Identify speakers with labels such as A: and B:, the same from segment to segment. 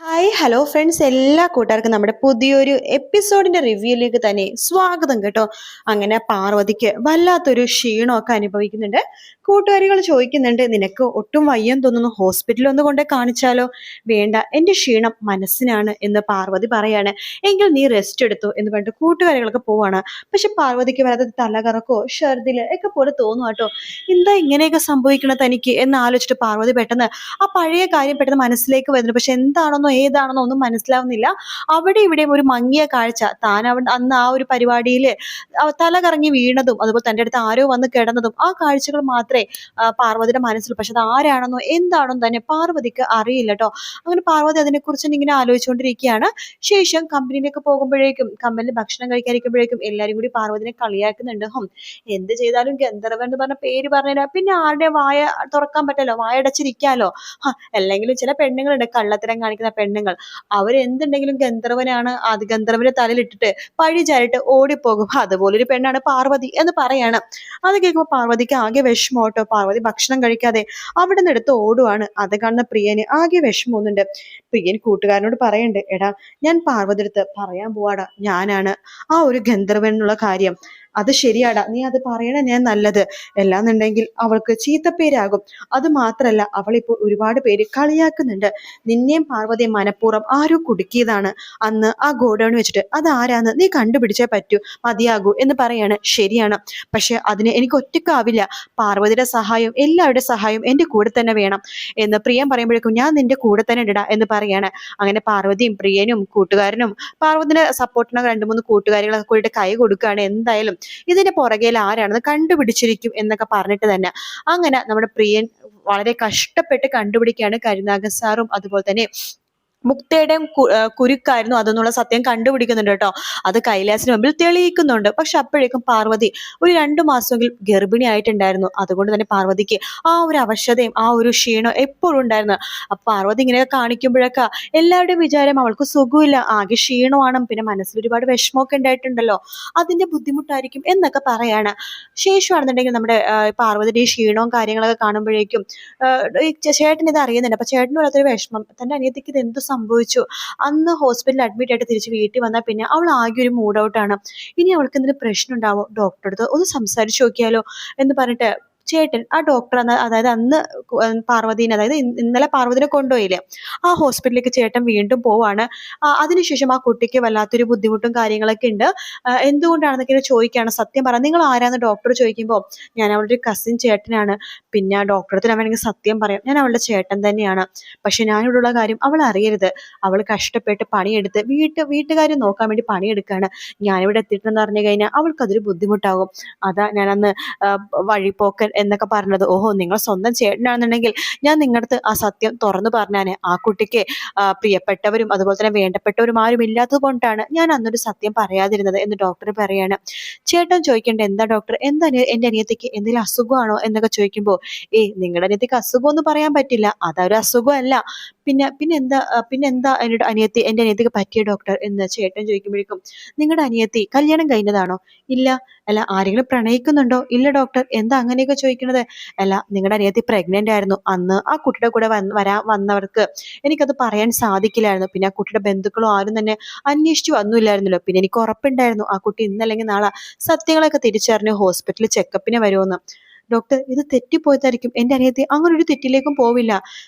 A: Hi hello friends, എല്ലാ കൂട്ടുകാർക്കും നമ്മുടെ പുതിയൊരു എപ്പിസോഡിന്റെ റിവ്യൂയിലേക്ക് തന്നെ സ്വാഗതം കേട്ടോ. അങ്ങനെ പാർവതിക്ക് വല്ലാത്തൊരു ക്ഷീണമൊക്കെ അനുഭവിക്കുന്നുണ്ട്. കൂട്ടുകാരികൾ ചോദിക്കുന്നുണ്ട്, നിനക്ക് ഒട്ടും വയ്യെന്ന് തോന്നുന്നു, ഹോസ്പിറ്റലിൽ ഒന്ന് കൊണ്ടേ കാണിച്ചാലോ? വേണ്ട, എൻ്റെ ക്ഷീണം മനസ്സിനാണ് എന്ന് പാർവതി പറയാണ്. എങ്കിൽ നീ റെസ്റ്റ് എടുത്തു എന്ന് പറഞ്ഞിട്ട് കൂട്ടുകാരികളൊക്കെ പോവാണ്. പക്ഷെ പാർവതിക്ക് വരാതെ തലകറക്കോ ഛർദില് ഒക്കെ പോലെ തോന്നും കേട്ടോ. എന്താ ഇങ്ങനെയൊക്കെ സംഭവിക്കണത് തനിക്ക് എന്ന് ആലോചിച്ചിട്ട് പാർവതി പെട്ടെന്ന് ആ പഴയ കാര്യം പെട്ടെന്ന് മനസ്സിലേക്ക് വരുന്നു. പക്ഷെ എന്താണെന്നോ ഏതാണെന്നോ ഒന്നും മനസ്സിലാവുന്നില്ല. അവിടെ ഇവിടെയും ഒരു മങ്ങിയ കാഴ്ച. താൻ അന്ന് ആ ഒരു പരിപാടിയിൽ തല കറങ്ങി വീണതും അതുപോലെ തൻ്റെ അടുത്ത് ആരോ വന്ന് കിടന്നതും ആ കാഴ്ചകൾ മാത്രമേ പാർവതിയുടെ മനസ്സിൽ. പക്ഷെ അത് ആരാണെന്നോ എന്താണെന്നോ തന്നെ പാർവതിക്ക് അറിയില്ല കേട്ടോ. അങ്ങനെ പാർവതി അതിനെക്കുറിച്ച് ഇങ്ങനെ ആലോചിച്ചുകൊണ്ടിരിക്കുകയാണ്. ശേഷം കമ്പനിയിലേക്ക് പോകുമ്പോഴേക്കും, കമ്പനിയിൽ ഭക്ഷണം കഴിക്കാതിരിക്കുമ്പോഴേക്കും എല്ലാവരും കൂടി പാർവതിനെ കളിയാക്കുന്നുണ്ട്. എന്ത് ചെയ്താലും ഗന്ധർവൻ എന്ന് പറഞ്ഞ പേര് പറഞ്ഞുതരാം, പിന്നെ ആരുടെ വായ തുറക്കാൻ പറ്റല്ലോ, വായ അടച്ചിരിക്കാലോ. അല്ലെങ്കിലും ചില പെണ്ണുങ്ങളുണ്ട് കള്ളത്തരം കാണിക്കുന്ന പെണ്ണുങ്ങൾ. അവരെന്തുണ്ടെങ്കിലും ഗന്ധർവനാണ്, അത് ഗന്ധർവന്റെ തലയിലിട്ടിട്ട് പഴി ചാരിട്ട് ഓടിപ്പോകും. അതുപോലൊരു പെണ്ണാണ് പാർവതി എന്ന് പറയാണ്. അത് കേൾക്കുമ്പോൾ പാർവതിക്ക് ആകെ വിഷമോട്ടോ. പാർവതി ഭക്ഷണം കഴിക്കാതെ അവിടെ നിന്ന് എടുത്ത് ഓടുവാണ്. അത് കാണുന്ന പ്രിയന് ആകെ വിഷമമൊന്നുണ്ട്. പ്രിയൻ കൂട്ടുകാരനോട് പറയണ്ട്, എടാ ഞാൻ പാർവതി അടുത്ത് പറയാൻ പോവാടാ, ഞാനാണ് ആ ഒരു ഗന്ധർവൻ എന്നുള്ള കാര്യം. അത് ശരിയാടാ, നീ അത് പറയണ ഞാൻ നല്ലത്. എല്ലാന്നുണ്ടെങ്കിൽ അവൾക്ക് ചീത്തപ്പേരാകും. അത് മാത്രല്ല, അവളിപ്പോ ഒരുപാട് പേര് കളിയാക്കുന്നുണ്ട്. നിന്നെയും പാർവതിയും മനഃപൂർവ്വം ആരോ കുടുക്കിയതാണ് അന്ന് ആ ഗോഡൌൺ വെച്ചിട്ട്. അതാരാന്ന് നീ കണ്ടുപിടിച്ചേ പറ്റൂ, മതിയാകൂ എന്ന് പറയാണ്. ശരിയാണ്, പക്ഷെ അതിന് എനിക്ക് ഒറ്റക്കാവില്ല. പാർവതിയുടെ സഹായം, എല്ലാവരുടെ സഹായം എന്റെ കൂടെ തന്നെ വേണം എന്ന് പ്രിയൻ പറയുമ്പോഴേക്കും ഞാൻ നിന്റെ കൂടെ തന്നെ ഇടാ എന്ന് പറയാണ്. അങ്ങനെ പാർവതിയും പ്രിയനും കൂട്ടുകാരനും പാർവതിന്റെ സപ്പോർട്ടിന് രണ്ട് മൂന്ന് കൂട്ടുകാരികളൊക്കെ കൂടിയിട്ട് കൈ കൊടുക്കുകയാണ്. എന്തായാലും ഇതിന്റെ പുറകെയിൽ ആരാണെന്ന് കണ്ടുപിടിച്ചിരിക്കും എന്നൊക്കെ പറഞ്ഞിട്ട് തന്നെ അങ്ങനെ നമ്മുടെ പ്രിയൻ വളരെ കഷ്ടപ്പെട്ട് കണ്ടുപിടിക്കുകയാണ്. കരുനാഗൻ സാറും അതുപോലെ തന്നെ മുക്തയുടെയും കുരുക്കായിരുന്നു അതെന്നുള്ള സത്യം കണ്ടുപിടിക്കുന്നുണ്ട് കേട്ടോ. അത് കൈലാസിന് മുമ്പിൽ തെളിയിക്കുന്നുണ്ട്. പക്ഷെ അപ്പോഴേക്കും പാർവതി ഒരു 2 മാസമെങ്കിലും ഗർഭിണി ആയിട്ടുണ്ടായിരുന്നു. അതുകൊണ്ട് തന്നെ പാർവതിക്ക് ആ ഒരു അവശതയും ആ ഒരു ക്ഷീണം എപ്പോഴും ഉണ്ടായിരുന്നു. അപ്പൊ പാർവതി ഇങ്ങനെയൊക്കെ കാണിക്കുമ്പോഴൊക്കെ എല്ലാവരുടെയും വിചാരം അവൾക്ക് സുഖമില്ല, ആകെ ക്ഷീണമാണ്, പിന്നെ മനസ്സിൽ ഒരുപാട് വിഷമമൊക്കെ ഉണ്ടായിട്ടുണ്ടല്ലോ, അതിന്റെ ബുദ്ധിമുട്ടായിരിക്കും എന്നൊക്കെ പറയാണ്. ശേഷമാണെന്നുണ്ടെങ്കിൽ നമ്മുടെ പാർവതിയുടെ ഈ ക്ഷീണവും കാര്യങ്ങളൊക്കെ കാണുമ്പോഴേക്കും ചേട്ടൻ ഇത് അറിയുന്നുണ്ട്. അപ്പൊ ചേട്ടന് വല്ലാത്തൊരു വിഷമം, തന്റെ അനിയത്തിക്ക് ഇത് എന്ത് സംഭവിച്ചു. അന്ന് ഹോസ്പിറ്റലിൽ അഡ്മിറ്റ് ആയിട്ട് തിരിച്ച് വീട്ടിൽ വന്നാൽ പിന്നെ അവൾ ആകെ ഒരു മൂഡ് ഔട്ടാണ്. ഇനി അവൾക്ക് എന്തെങ്കിലും പ്രശ്നം ഉണ്ടാവോ, ഡോക്ടറെ അടുത്ത് ഒന്ന് സംസാരിച്ച് നോക്കിയാലോ എന്ന് പറഞ്ഞിട്ട് ചേട്ടൻ ആ ഡോക്ടർ അതായത് അന്ന് പാർവതീനെ, അതായത് ഇന്നലെ പാർവതിനെ കൊണ്ടുപോയില്ലേ, ആ ഹോസ്പിറ്റലിലേക്ക് ചേട്ടൻ വീണ്ടും പോവാണ്. അതിനുശേഷം ആ കുട്ടിക്ക് വല്ലാത്തൊരു ബുദ്ധിമുട്ടും കാര്യങ്ങളൊക്കെ ഉണ്ട്. എന്തുകൊണ്ടാണെന്നൊക്കെ ചോദിക്കുകയാണ്. സത്യം പറ, നിങ്ങൾ ആരാന്ന് ഡോക്ടർ ചോദിക്കുമ്പോൾ ഞാൻ അവളുടെ ഒരു കസിൻ ചേട്ടനാണ്. പിന്നെ ഡോക്ടറെ അടുത്ത് വേണമെങ്കിൽ സത്യം പറയാം, ഞാൻ അവളുടെ ചേട്ടൻ തന്നെയാണ്. പക്ഷെ ഞാനിവിടെയുള്ള കാര്യം അവൾ അറിയരുത്. അവൾ കഷ്ടപ്പെട്ട് പണിയെടുത്ത് വീട്ടുകാരെ നോക്കാൻ വേണ്ടി പണിയെടുക്കുകയാണ്. ഞാനിവിടെ എത്തിയിട്ടെന്ന് പറഞ്ഞു കഴിഞ്ഞാൽ അവൾക്കതൊരു ബുദ്ധിമുട്ടാകും. അതാ ഞാനന്ന് വഴിപോക്കൻ എന്നൊക്കെ പറഞ്ഞത്. ഓഹോ, നിങ്ങൾ സ്വന്തം ചേട്ടനാണെന്നുണ്ടെങ്കിൽ ഞാൻ നിങ്ങളുടെ അടുത്ത് ആ സത്യം തുറന്നു പറഞ്ഞാന്. ആ കുട്ടിക്ക് പ്രിയപ്പെട്ടവരും അതുപോലെ തന്നെ വേണ്ടപ്പെട്ടവരും ആരും ഇല്ലാത്തത് കൊണ്ടാണ് ഞാൻ അന്നൊരു സത്യം പറയാതിരുന്നത് എന്ന് ഡോക്ടർ പറയാണ്. ചേട്ടൻ ചോദിക്കേണ്ട, എന്താ ഡോക്ടർ, എന്താ എന്റെ അനിയത്തിക്ക് എന്തെങ്കിലും അസുഖമാണോ എന്നൊക്കെ ചോദിക്കുമ്പോൾ, നിങ്ങളുടെ അനിയത്തിക്ക് അസുഖമൊന്നും പറയാൻ പറ്റില്ല, അതൊരു അസുഖമല്ല. പിന്നെന്താ എന്റെ അനിയത്തിക്ക് പറ്റിയ ഡോക്ടർ എന്ന് ചേട്ടൻ ചോദിക്കുമ്പോഴേക്കും, നിങ്ങളുടെ അനിയത്തി കല്യാണം കഴിഞ്ഞതാണോ? ഇല്ല. അല്ല, ആരെങ്കിലും പ്രണയിക്കുന്നുണ്ടോ? ഇല്ല ഡോക്ടർ. എന്താ അങ്ങനെയൊക്കെ ചോദിക്കണത്? അല്ല, നിങ്ങളുടെ അനിയത്തി പ്രഗ്നന്റ് ആയിരുന്നു. അന്ന് ആ കുട്ടിയുടെ കൂടെ വന്നവർക്ക് എനിക്കത് പറയാൻ സാധിക്കില്ലായിരുന്നു. പിന്നെ ആ കുട്ടിയുടെ ബന്ധുക്കളോ ആരും തന്നെ അന്വേഷിച്ചു വന്നില്ലായിരുന്നല്ലോ. പിന്നെ എനിക്ക് ഉറപ്പുണ്ടായിരുന്നു ആ കുട്ടി ഇന്നല്ലെങ്കിൽ നാളെ സത്യങ്ങളൊക്കെ തിരിച്ചറിഞ്ഞ് ഹോസ്പിറ്റലിൽ ചെക്കപ്പിന് വരുമെന്ന്. ഡോക്ടർ, ഇത് തെറ്റിപ്പോയതായിരിക്കും, എന്റെ അനിയത്തി അങ്ങനെ ഒരു തെറ്റിലേക്കും പോവില്ല.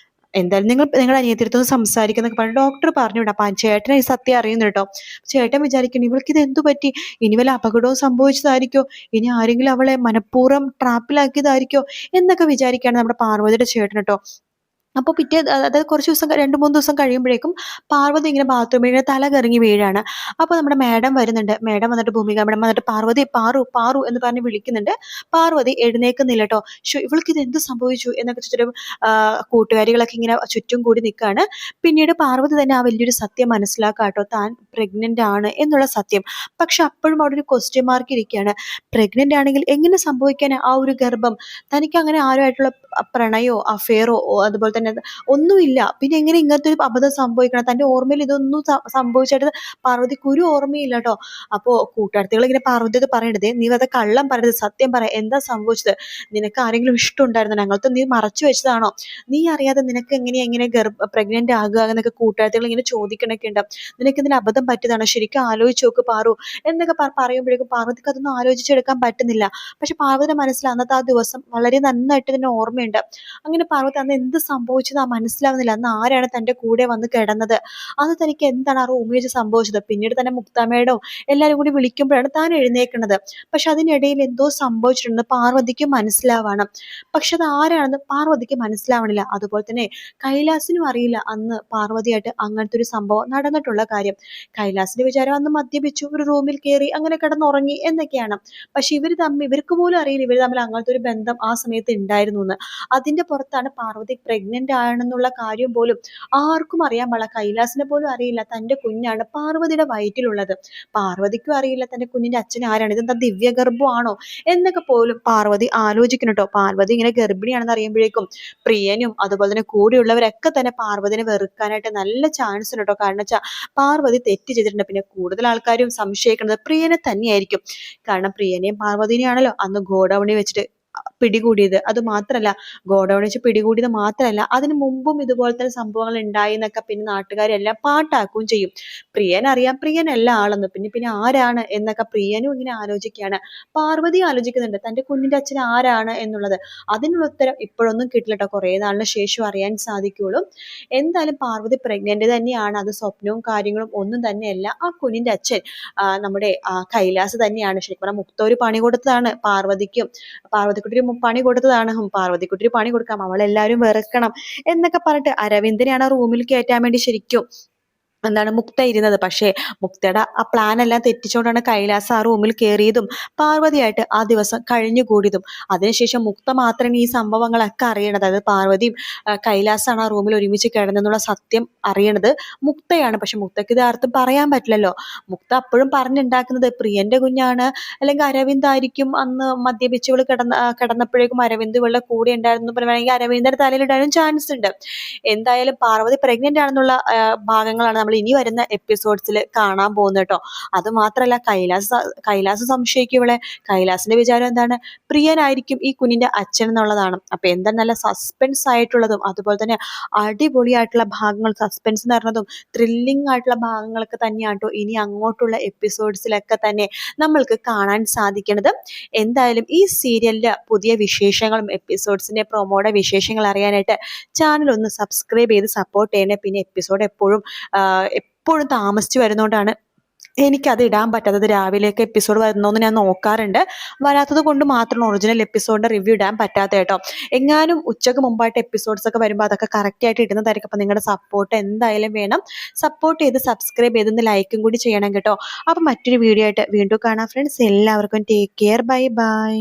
A: എന്തായാലും നിങ്ങളുടെ അനിയത്തിടത്തൊന്ന് സംസാരിക്കുന്നൊക്കെ പറഞ്ഞു ഡോക്ടർ പറഞ്ഞു വിടാം. അപ്പൊ ചേട്ടനെ ഈ സത്യം അറിയുന്നു കേട്ടോ. ചേട്ടൻ വിചാരിക്കണം, ഇവൾക്ക് ഇത് എന്തു പറ്റി, ഇനി വല്ല അപകടവും സംഭവിച്ചതായിരിക്കോ, ഇനി ആരെങ്കിലും അവളെ മനഃപൂർവ്വം ട്രാപ്പിലാക്കിയതായിരിക്കോ എന്നൊക്കെ വിചാരിക്കുകയാണ് നമ്മുടെ പാർവതിയുടെ ചേട്ടൻ കേട്ടോ. അപ്പോൾ അതായത് കുറച്ച് ദിവസം 2-3 ദിവസം കഴിയുമ്പോഴേക്കും പാർവതി ഇങ്ങനെ ബാത്റൂമിൽ ഇങ്ങനെ തല കറങ്ങി വീഴാണ്. അപ്പോൾ നമ്മുടെ മാഡം വരുന്നുണ്ട്. മാഡം വന്നിട്ട് ഭൂമിക മാഡം വന്നിട്ട് പാർവതി, പാറു പാറു എന്ന് പറഞ്ഞ് വിളിക്കുന്നുണ്ട്. പാർവതി എഴുന്നേൽക്കുന്നില്ല കേട്ടോ. ഇവൾക്ക് ഇത് എന്ത് സംഭവിച്ചു എന്നൊക്കെ വെച്ചിട്ട് കൂട്ടുകാരികളൊക്കെ ഇങ്ങനെ ചുറ്റും കൂടി നിൽക്കുകയാണ്. പിന്നീട് പാർവതി തന്നെ ആ വലിയൊരു സത്യം മനസ്സിലാക്കുക കേട്ടോ, താൻ പ്രഗ്നന്റ് ആണ് എന്നുള്ള സത്യം. പക്ഷെ അപ്പോഴും അവിടെ ഒരു ക്വസ്റ്റ്യൻ മാർക്ക് ഇരിക്കുകയാണ്. പ്രഗ്നന്റ് ആണെങ്കിൽ എങ്ങനെ സംഭവിക്കാൻ ആ ഒരു ഗർഭം? തനിക്ക് അങ്ങനെ ആരുമായിട്ടുള്ള പ്രണയോ അഫെയറോ അതുപോലെ തന്നെ തന്നെ ഒന്നുമില്ല, പിന്നെ എങ്ങനെ ഇങ്ങനത്തെ ഒരു അബദ്ധം സംഭവിക്കണം, തന്റെ ഓർമ്മയിൽ ഇതൊന്നും സംഭവിച്ചായിട്ട് പാർവതിക്ക് ഒരു ഓർമ്മയില്ല കേട്ടോ. അപ്പോ കൂട്ടുകാർത്തികൾ ഇങ്ങനെ പാർവതിയോട് പറയണത്, നീ അത് കള്ളം പറയരുത്, സത്യം പറ, എന്താ സംഭവിച്ചത്, നിനക്ക് ആരെങ്കിലും ഇഷ്ടം ഉണ്ടായിരുന്നോ, ഞങ്ങൾക്ക് നീ മറച്ചു വെച്ചതാണോ, നീ അറിയാതെ നിനക്ക് എങ്ങനെ പ്രഗ്നന്റ് ആകുക എന്നൊക്കെ കൂട്ടുകാർത്തികൾ ഇങ്ങനെ ചോദിക്കണൊക്കെ ഉണ്ട്. നിനക്ക് ഇതിന് അബദ്ധം പറ്റിയതാണോ, ശരിക്കും ആലോചിച്ച് നോക്ക് പാറു എന്നൊക്കെ പറയുമ്പോഴേക്കും പാർവതിക്ക് അതൊന്നും ആലോചിച്ചെടുക്കാൻ പറ്റുന്നില്ല. പക്ഷെ പാർവതിയുടെ മനസ്സിൽ അന്നത്തെ ആ ദിവസം വളരെ നന്നായിട്ട് തന്നെ ഓർമ്മയുണ്ട്. അങ്ങനെ പാർവതി അന്ന് എന്ത് സംഭവിച്ചത് മനസ്സിലാവുന്നില്ല. അന്ന് ആരാണ് തന്റെ കൂടെ വന്ന് കിടന്നത്, അന്ന് തനിക്ക് എന്താണ് ആ റൂമിൽ വെച്ച് സംഭവിച്ചത്. പിന്നീട് തന്നെ മുക്താമ്മയുടെ എല്ലാവരും കൂടി വിളിക്കുമ്പോഴാണ് താൻ എഴുന്നേക്കുന്നത്. പക്ഷെ അതിനിടയിൽ എന്തോ സംഭവിച്ചിട്ടുണ്ടെന്ന് പാർവതിക്ക് മനസ്സിലാവണം. പക്ഷെ അത് ആരാണെന്ന് പാർവതിക്ക് മനസ്സിലാവണില്ല. അതുപോലെ തന്നെ കൈലാസിനും അറിയില്ല അന്ന് പാർവതിയായിട്ട് അങ്ങനത്തെ ഒരു സംഭവം നടന്നിട്ടുള്ള കാര്യം. കൈലാസിന്റെ വിചാരം അന്ന് മദ്യപിച്ചു, ഒരു റൂമിൽ കയറി അങ്ങനെ കിടന്നുറങ്ങി എന്നൊക്കെയാണ്. പക്ഷെ ഇവർക്ക് പോലും അറിയില്ല ഇവർ തമ്മിൽ അങ്ങനത്തെ ഒരു ബന്ധം ആ സമയത്ത് ഉണ്ടായിരുന്നു എന്ന്. അതിന്റെ പുറത്താണ് പാർവതി പ്രഗ്നന്റ് ആണെന്നുള്ള കാര്യം പോലും ആർക്കും അറിയാൻ പാടില്ല. കൈലാസിനെ പോലും അറിയില്ല തന്റെ കുഞ്ഞാണ് പാർവതിയുടെ വയറ്റിലുള്ളത്. പാർവതിക്കും അറിയില്ല തന്റെ കുഞ്ഞിന്റെ അച്ഛൻ ആരാണ്, ഇതെന്താ ദിവ്യഗർഭമാണോ എന്നൊക്കെ പോലും പാർവതി ആലോചിക്കണം കേട്ടോ. പാർവതി ഇങ്ങനെ ഗർഭിണിയാണെന്ന് അറിയുമ്പോഴേക്കും പ്രിയനും അതുപോലെ തന്നെ കൂടെയുള്ളവരൊക്കെ തന്നെ പാർവതിനെ വെറുക്കാനായിട്ട് നല്ല ചാൻസ് ഉണ്ട് കേട്ടോ. കാരണം വെച്ചാൽ പാർവതി തെറ്റ് ചെയ്തിട്ടുണ്ട്. പിന്നെ കൂടുതൽ ആൾക്കാരും സംശയിക്കുന്നത് പ്രിയനെ തന്നെയായിരിക്കും. കാരണം പ്രിയനെയും പാർവതിനെയാണല്ലോ അന്ന് ഗോഡൌണിൽ വെച്ചിട്ട് പിടികൂടിയത്. അത് മാത്രല്ല, ഗോഡൌൺ വെച്ച് പിടികൂടിയത് മാത്രല്ല, അതിന് മുമ്പും ഇതുപോലത്തെ സംഭവങ്ങൾ ഉണ്ടായി എന്നൊക്കെ പിന്നെ നാട്ടുകാരെല്ലാം പാട്ടാക്കുകയും ചെയ്യും. പ്രിയൻ അറിയാം പ്രിയനല്ല ആളെന്ന്. പിന്നെ ആരാണ് എന്നൊക്കെ പ്രിയനും ഇങ്ങനെ ആലോചിക്കുകയാണ്. പാർവതി ആലോചിക്കുന്നുണ്ട് തന്റെ കുഞ്ഞിന്റെ അച്ഛൻ ആരാണ് എന്നുള്ളത്. അതിനുള്ള ഉത്തരം ഇപ്പോഴൊന്നും കിട്ടില്ല കേട്ടോ, കുറെ നാളിന് ശേഷം അറിയാൻ സാധിക്കുള്ളൂ. എന്തായാലും പാർവതി പ്രഗ്നന്റ് തന്നെയാണ്. അത് സ്വപ്നവും കാര്യങ്ങളും ഒന്നും തന്നെയല്ല. ആ കുഞ്ഞിന്റെ അച്ഛൻ നമ്മുടെ കൈലാസ് തന്നെയാണ്. ശരിക്കും പറഞ്ഞാൽ മുക്ത ഒരു പണി കൊടുത്തതാണ് പാർവതിക്കുട്ടി പണി കൊടുത്തതാണ്. പാർവതിക്കുട്ടി പണി കൊടുക്കാം, അവളെല്ലാരും വെറുക്കണം എന്നൊക്കെ പറഞ്ഞിട്ട് അരവിന്ദനെയാണ് ആ റൂമിൽ കയറ്റാൻ വേണ്ടി ശരിക്കും എന്താണ് മുക്ത ഇരുന്നത്. പക്ഷേ മുക്തയുടെ ആ പ്ലാൻ എല്ലാം തെറ്റിച്ചുകൊണ്ടാണ് കൈലാസ് ആ റൂമിൽ കയറിയതും പാർവതിയായിട്ട് ആ ദിവസം കഴിഞ്ഞുകൂടിയതും. അതിനുശേഷം മുക്ത മാത്രമേ ഈ സംഭവങ്ങളൊക്കെ അറിയണത്. അതായത് പാർവതിയും കൈലാസാണ് ആ റൂമിൽ ഒരുമിച്ച് കിടന്നെന്നുള്ള സത്യം അറിയണത് മുക്തയാണ്. പക്ഷെ മുക്തയ്ക്ക് ഇത് ആർക്കും പറയാൻ പറ്റില്ലല്ലോ. മുക്ത അപ്പോഴും പറഞ്ഞുണ്ടാക്കുന്നത് പ്രിയന്റെ കുഞ്ഞാണ്, അല്ലെങ്കിൽ അരവിന്ദ് ആയിരിക്കും അന്ന് മദ്യപിച്ചുകൾ കിടന്നപ്പോഴേക്കും അരവിന്ദ് ഇവളുടെ കൂടെ ഉണ്ടായിരുന്നു പറയുകയാണെങ്കിൽ അരവിന്ദന്റെ തലയിലിടാനും ചാൻസ് ഉണ്ട്. എന്തായാലും പാർവതി പ്രഗ്നന്റ് ആണെന്നുള്ള ഭാഗങ്ങളാണ് നമ്മൾ ഇനി വരുന്ന എപ്പിസോഡ്സിൽ കാണാൻ പോകുന്നത് കേട്ടോ. അത് മാത്രല്ല, കൈലാസ് സംശയിക്കും ഇവളെ. കൈലാസിന്റെ വിചാരം എന്താണ്, പ്രിയനായിരിക്കും ഈ കുഞ്ഞിന്റെ അച്ഛൻ എന്നുള്ളതാണ്. അപ്പൊ എന്താ നല്ല സസ്പെൻസ് ആയിട്ടുള്ളതും അതുപോലെ തന്നെ അടിപൊളിയായിട്ടുള്ള ഭാഗങ്ങൾ, സസ്പെൻസ് നിറഞ്ഞതും ത്രില്ലിംഗ് ആയിട്ടുള്ള ഭാഗങ്ങളൊക്കെ തന്നെയാണ് കേട്ടോ ഇനി അങ്ങോട്ടുള്ള എപ്പിസോഡ്സിലൊക്കെ തന്നെ നമ്മൾക്ക് കാണാൻ സാധിക്കുന്നത്. എന്തായാലും ഈ സീരിയലിന്റെ പുതിയ വിശേഷങ്ങളും എപ്പിസോഡ്സിന്റെ പ്രൊമോയുടെ വിശേഷങ്ങൾ അറിയാനായിട്ട് ചാനൽ ഒന്ന് സബ്സ്ക്രൈബ് ചെയ്ത് സപ്പോർട്ട് ചെയ്യണേ. പിന്നെ എപ്പിസോഡ് എപ്പോഴും താമസിച്ചു വരുന്നതുകൊണ്ടാണ് എനിക്കത് ഇടാൻ പറ്റാത്തത്. രാവിലെയൊക്കെ എപ്പിസോഡ് വരുന്നോന്ന് ഞാൻ നോക്കാറുണ്ട്. വരാത്തത് കൊണ്ട് മാത്രം ഒറിജിനൽ എപ്പിസോഡിന്റെ റിവ്യൂ ഇടാൻ പറ്റാത്ത കേട്ടോ. എങ്ങാനും ഉച്ചക്ക് മുമ്പായിട്ട് എപ്പിസോഡ്സ് ഒക്കെ വരുമ്പോൾ അതൊക്കെ കറക്റ്റ് ആയിട്ട് ഇടുന്നതായിരിക്കും. അപ്പൊ നിങ്ങളുടെ സപ്പോർട്ട് എന്തായാലും വേണം. സപ്പോർട്ട് ചെയ്ത് സബ്സ്ക്രൈബ് ചെയ്ത് ലൈക്കും കൂടി ചെയ്യണം കേട്ടോ. അപ്പൊ മറ്റൊരു വീഡിയോ ആയിട്ട് വീണ്ടും കാണാം ഫ്രണ്ട്സ്. എല്ലാവർക്കും ടേക്ക് കെയർ, ബൈ ബൈ.